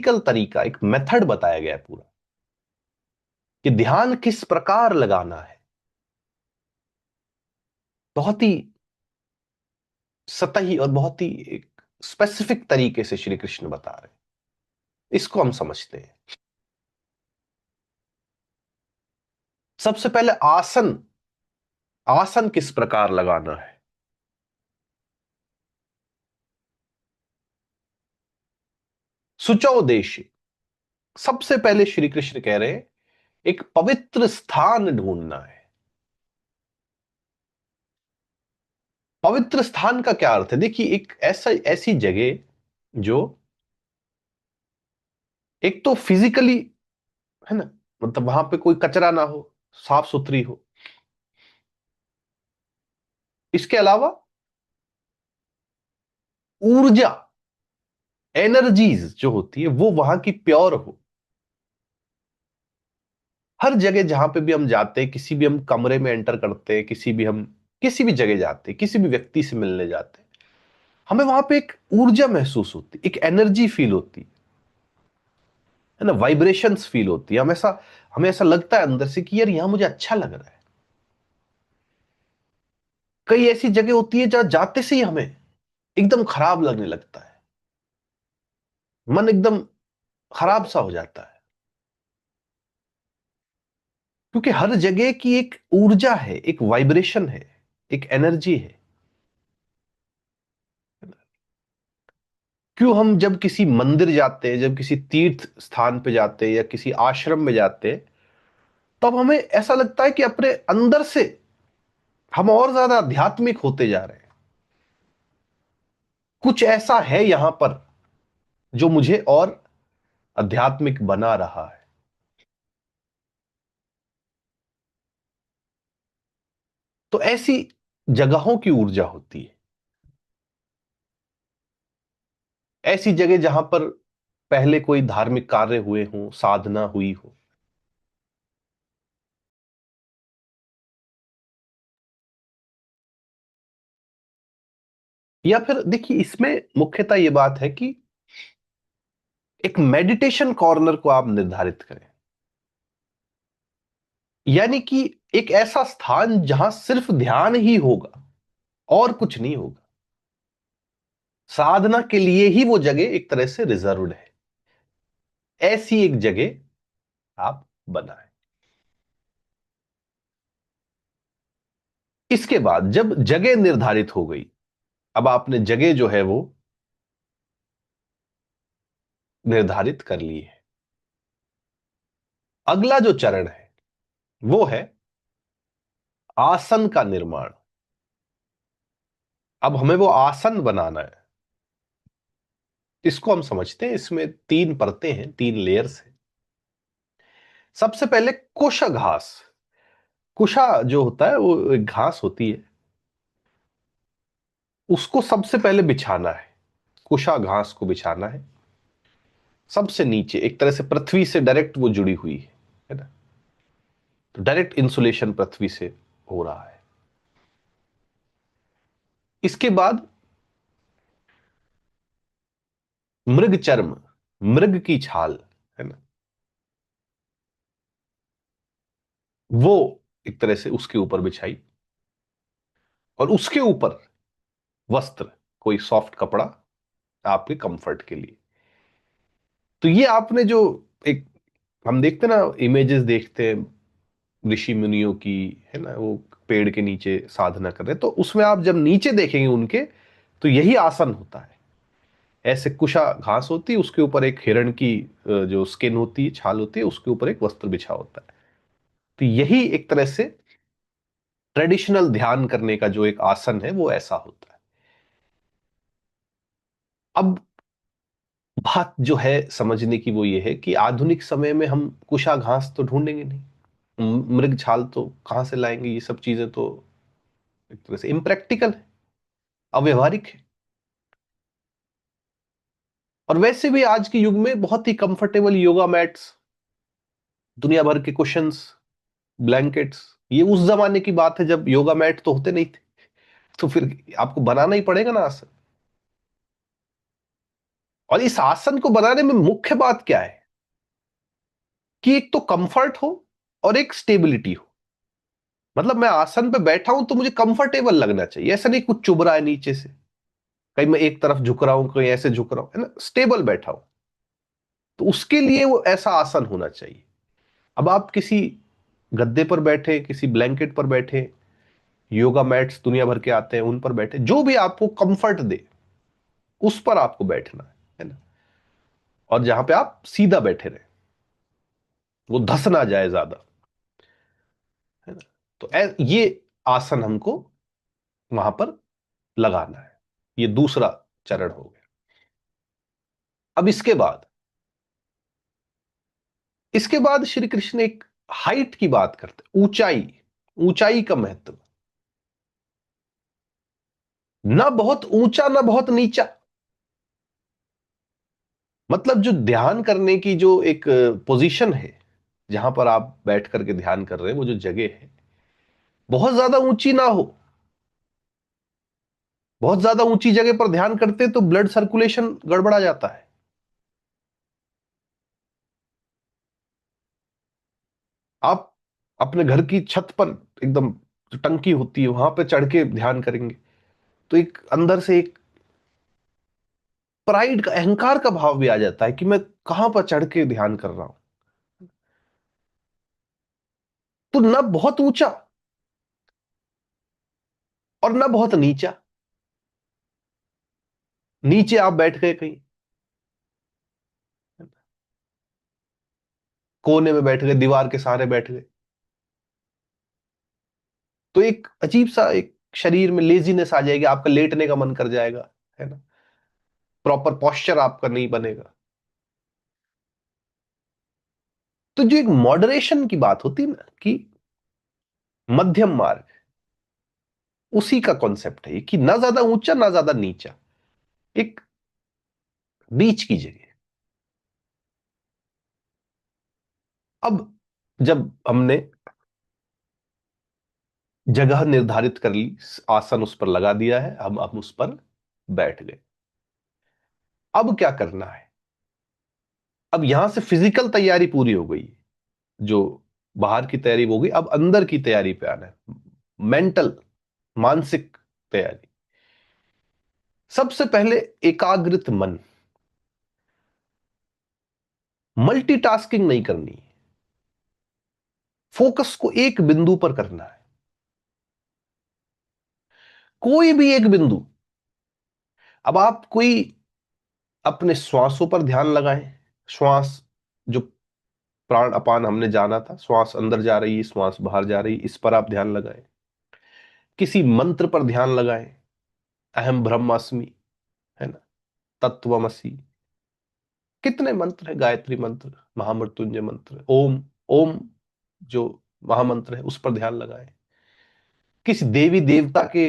Practical तरीका, एक method बताया गया है पूरा कि ध्यान किस प्रकार लगाना है। बहुत ही सतही और बहुत ही एक स्पेसिफिक तरीके से श्री कृष्ण बता रहे हैं। इसको हम समझते हैं। सबसे पहले आसन, आसन किस प्रकार लगाना है। सुचौ देश, सबसे पहले श्री कृष्ण कह रहे हैं एक पवित्र स्थान ढूंढना है। पवित्र स्थान का क्या अर्थ है? देखिए, एक ऐसा ऐसी जगह जो एक तो फिजिकली, है ना, मतलब वहां पे कोई कचरा ना हो, साफ सुथरी हो। इसके अलावा ऊर्जा, एनर्जीज जो होती है वो वहां की प्योर हो। हर जगह जहां पे भी हम जाते हैं, किसी भी हम कमरे में एंटर करते हैं, किसी भी हम किसी भी जगह जाते हैं, किसी भी व्यक्ति से मिलने जाते हैं, हमें वहां पे एक ऊर्जा महसूस होती है, एक एनर्जी फील होती है ना, वाइब्रेशंस फील होती है। हमें ऐसा लगता है अंदर से कि यार यहां मुझे अच्छा लग रहा है। कई ऐसी जगह होती है जहां जाते से ही हमें एकदम खराब लगने लगता है, मन एकदम खराब सा हो जाता है, क्योंकि हर जगह की एक ऊर्जा है, एक वाइब्रेशन है, एक एनर्जी है। क्यों हम जब किसी मंदिर जाते हैं, जब किसी तीर्थ स्थान पे जाते हैं या किसी आश्रम में जाते हैं, तब हमें ऐसा लगता है कि अपने अंदर से हम और ज्यादा आध्यात्मिक होते जा रहे हैं। कुछ ऐसा है यहां पर जो मुझे और आध्यात्मिक बना रहा है। तो ऐसी जगहों की ऊर्जा होती है, ऐसी जगह जहां पर पहले कोई धार्मिक कार्य हुए हों, साधना हुई हो। या फिर देखिए, इसमें मुख्यतः यह बात है कि एक मेडिटेशन कॉर्नर को आप निर्धारित करें, यानी कि एक ऐसा स्थान जहां सिर्फ ध्यान ही होगा और कुछ नहीं होगा। साधना के लिए ही वो जगह एक तरह से रिजर्व्ड है। ऐसी एक जगह आप बनाएं। इसके बाद जब जगह निर्धारित हो गई, अब आपने जगह जो है वो निर्धारित कर ली है, अगला जो चरण है वो है आसन का निर्माण। अब हमें वो आसन बनाना है। इसको हम समझते हैं, इसमें तीन परतें हैं, तीन लेयर्स हैं। सबसे पहले कुश घास। कुशा जो होता है वो एक घास होती है, उसको सबसे पहले बिछाना है। कुशा घास को बिछाना है सबसे नीचे, एक तरह से पृथ्वी से डायरेक्ट वो जुड़ी हुई है ना, तो डायरेक्ट इंसुलेशन पृथ्वी से हो रहा है। इसके बाद मृग चर्म, मृग की छाल, है ना, वो एक तरह से उसके ऊपर बिछाई, और उसके ऊपर वस्त्र, कोई सॉफ्ट कपड़ा आपके कंफर्ट के लिए। तो ये आपने जो एक, हम देखते ना इमेजेस देखते हैं ऋषि मुनियों की, है ना, वो पेड़ के नीचे साधना कर रहे हैं, तो उसमें आप जब नीचे देखेंगे उनके, तो यही आसन होता है। ऐसे कुशा घास होती है, उसके ऊपर एक हिरण की जो स्किन होती है, छाल होती है, उसके ऊपर एक वस्त्र बिछा होता है। तो यही एक तरह से ट्रेडिशनल ध्यान करने का जो एक आसन है वो ऐसा होता है। अब बात जो है समझने की वो ये है कि आधुनिक समय में हम कुशा घास तो ढूंढेंगे नहीं, मृग छाल तो कहां से लाएंगे, ये सब चीजें तो एक तरह से इम्प्रैक्टिकल है, अव्यवहारिक है। और वैसे भी आज के युग में बहुत ही कंफर्टेबल योगा मैट्स, दुनिया भर के कुशंस, ब्लैंकेट्स, ये उस जमाने की बात है जब योगा मैट तो होते नहीं थे। तो फिर आपको बनाना ही पड़ेगा ना आसन। और इस आसन को बनाने में मुख्य बात क्या है कि एक तो कंफर्ट हो और एक स्टेबिलिटी हो। मतलब मैं आसन पे बैठा हूं तो मुझे कंफर्टेबल लगना चाहिए, ऐसा नहीं कुछ चुभ रहा है नीचे से, कहीं मैं एक तरफ झुक रहा हूं कहीं ऐसे झुक रहा हूं, है ना, स्टेबल बैठा हूं। तो उसके लिए वो ऐसा आसन होना चाहिए। अब आप किसी गद्दे पर बैठे, किसी ब्लैंकेट पर बैठे, योगा मैट्स दुनिया भर के आते हैं उन पर बैठे, जो भी आपको कंफर्ट दे उस पर आपको बैठना है ना। और जहां पे आप सीधा बैठे रहे, वो धस ना जाए ज्यादा, है ना। तो ये आसन हमको वहां पर लगाना है। ये दूसरा चरण हो गया। अब इसके बाद श्री कृष्ण एक हाइट की बात करते, ऊंचाई, ऊंचाई का महत्व। ना बहुत ऊंचा ना बहुत नीचा। मतलब जो ध्यान करने की जो एक पोजीशन है, जहां पर आप बैठ करके ध्यान कर रहे हैं, वो जो जगह है, बहुत ज्यादा ऊंची ना हो। बहुत ज्यादा ऊंची जगह पर ध्यान करते तो ब्लड सर्कुलेशन गड़बड़ा जाता है। आप अपने घर की छत पर एकदम, जो टंकी होती है वहां पर चढ़ के ध्यान करेंगे तो एक अंदर से एक प्राइड का, अहंकार का भाव भी आ जाता है कि मैं कहां पर चढ़ के ध्यान कर रहा हूं। तो ना बहुत ऊंचा और ना बहुत नीचा। नीचे आप बैठ गए कहीं कोने में, बैठ गए दीवार के सहारे बैठ गए, तो एक अजीब सा एक शरीर में लेजीनेस आ जाएगी, आपका लेटने का मन कर जाएगा, है ना। प्रॉपर पॉस्चर आपका नहीं बनेगा। तो जो एक मॉडरेशन की बात होती है ना, कि मध्यम मार्ग, उसी का कॉन्सेप्ट है कि ना ज्यादा ऊंचा ना ज्यादा नीचा, एक बीच की जगह। अब जब हमने जगह निर्धारित कर ली, आसन उस पर लगा दिया है, हम उस पर बैठ गए। अब क्या करना है? अब यहां से फिजिकल तैयारी पूरी हो गई, जो बाहर की तैयारी हो गई, अब अंदर की तैयारी पे आना है। मेंटल, मानसिक तैयारी। सबसे पहले एकाग्रित मन, मल्टीटास्किंग नहीं करनी, फोकस को एक बिंदु पर करना है। कोई भी एक बिंदु। अब आप कोई अपने श्वासों पर ध्यान लगाएं। श्वास, जो प्राण अपान हमने जाना था, श्वास अंदर जा रही है, श्वास बाहर जा रही है, इस पर आप ध्यान लगाएं। किसी मंत्र पर ध्यान लगाएं। अहम ब्रह्मास्मि, है ना, तत्वमसि, कितने मंत्र है, गायत्री मंत्र, महामृत्युंजय मंत्र, ओम, ओम जो महामंत्र है उस पर ध्यान लगाएं। किसी देवी देवता के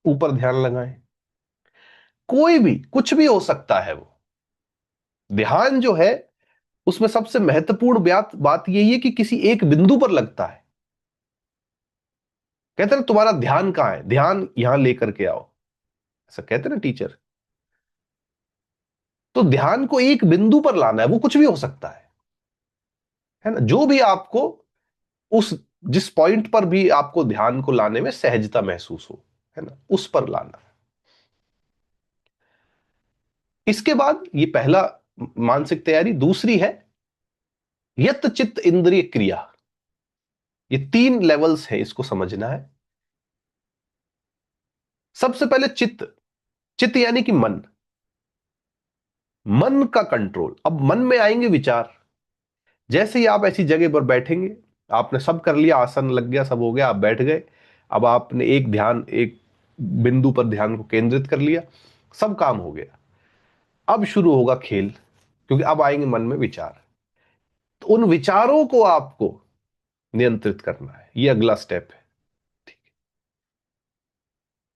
ऊपर ध्यान लगाएं। कोई भी, कुछ भी हो सकता है वो। ध्यान जो है उसमें सबसे महत्वपूर्ण बात बात यही है कि किसी एक बिंदु पर लगता है। कहते हैं ना, तुम्हारा ध्यान कहां है, ध्यान यहां लेकर के आओ, ऐसा कहते हैं ना टीचर। तो ध्यान को एक बिंदु पर लाना है, वो कुछ भी हो सकता है ना, जो भी आपको उस, जिस पॉइंट पर भी आपको ध्यान को लाने में सहजता महसूस हो, है ना, उस पर लाना। इसके बाद ये पहला मानसिक तैयारी। दूसरी है यत चित्त इंद्रिय क्रिया। ये 3 लेवल्स है, इसको समझना है। सबसे पहले चित्त। चित्त यानी कि मन, मन का कंट्रोल। अब मन में आएंगे विचार। जैसे ही आप ऐसी जगह पर बैठेंगे, आपने सब कर लिया, आसन लग गया, सब हो गया, आप बैठ गए। अब आपने एक ध्यान, एक बिंदु पर ध्यान को केंद्रित कर लिया, सब काम हो गया। अब शुरू होगा खेल, क्योंकि अब आएंगे मन में विचार। तो उन विचारों को आपको नियंत्रित करना है, ये अगला स्टेप है। ठीक है,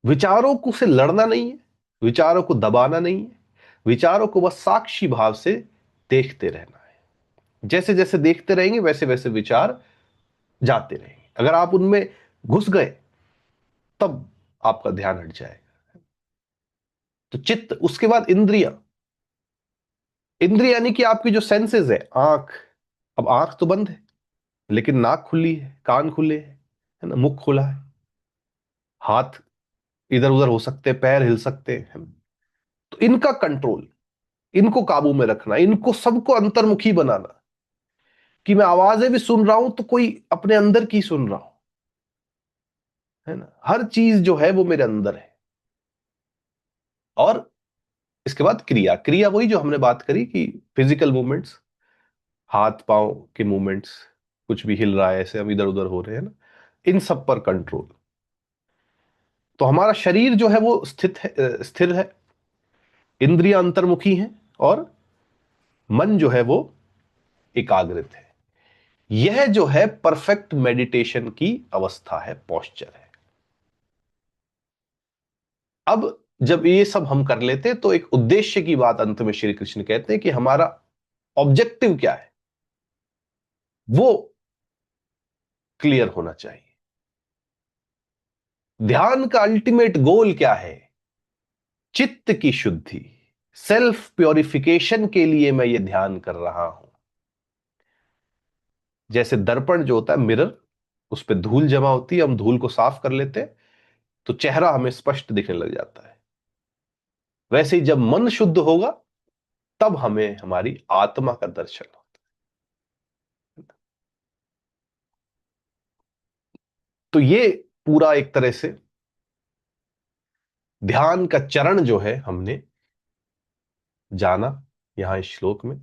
विचारों को से लड़ना नहीं है, विचारों को दबाना नहीं है, विचारों को बस साक्षी भाव से देखते रहना है। जैसे जैसे देखते रहेंगे वैसे वैसे विचार जाते रहेंगे। अगर आप उनमें घुस गए तब आपका ध्यान हट जाएगा। तो चित्त, उसके बाद इंद्रियां। इंद्रिय यानी कि आपकी जो सेंसेस है, आंख, अब आंख तो बंद है लेकिन नाक खुली है, कान खुले हैं, है ना, मुख खुला है, हाथ इधर उधर हो सकते हैं, पैर हिल सकते हैं, है ना? तो इनका कंट्रोल, इनको काबू में रखना, इनको सबको अंतर्मुखी बनाना, कि मैं आवाजें भी सुन रहा हूं तो कोई अपने अंदर की सुन रहा हूं, है ना, हर चीज जो है वो मेरे अंदर है। और इसके बाद क्रिया, क्रिया वही जो हमने बात करी कि फिजिकल मूवमेंट्स, हाथ पांव के मूवमेंट्स, कुछ भी हिल रहा है ऐसे, हम इधर उधर हो रहे हैं ना, इन सब पर कंट्रोल। तो हमारा शरीर जो है वो स्थिर है, इंद्रियां अंतर्मुखी हैं, और मन जो है वो एकाग्रित है। यह जो है परफेक्ट मेडिटेशन की अवस्था है, पोस्चर है। अब जब ये सब हम कर लेते हैं तो एक उद्देश्य की बात अंत में श्री कृष्ण कहते हैं कि हमारा ऑब्जेक्टिव क्या है वो क्लियर होना चाहिए। ध्यान का अल्टीमेट गोल क्या है? चित्त की शुद्धि, सेल्फ प्योरिफिकेशन के लिए मैं ये ध्यान कर रहा हूं। जैसे दर्पण जो होता है, मिरर, उस पर धूल जमा होती है, हम धूल को साफ कर लेते हैं तो चेहरा हमें स्पष्ट दिखने लग जाता है। वैसे ही जब मन शुद्ध होगा तब हमें हमारी आत्मा का दर्शन होता है। तो ये पूरा एक तरह से ध्यान का चरण जो है हमने जाना यहां इस श्लोक में,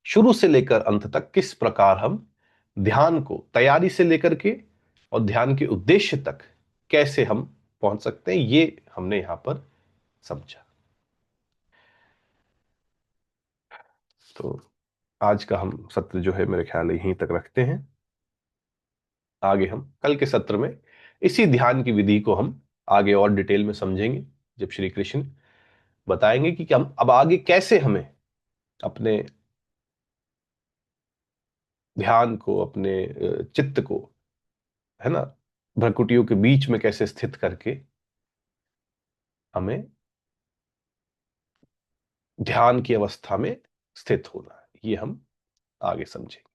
शुरू से लेकर अंत तक किस प्रकार हम ध्यान को तैयारी से लेकर के और ध्यान के उद्देश्य तक कैसे हम पहुंच सकते हैं, ये हमने यहां पर समझा। तो आज का हम सत्र जो है मेरे ख्याल यहीं तक रखते हैं। आगे हम कल के सत्र में इसी ध्यान की विधि को हम आगे और डिटेल में समझेंगे, जब श्री कृष्ण बताएंगे कि हम अब आगे कैसे हमें अपने ध्यान को, अपने चित्त को, है ना, भ्रकुटियों के बीच में कैसे स्थित करके हमें ध्यान की अवस्था में स्थित होना है, ये हम आगे समझेंगे।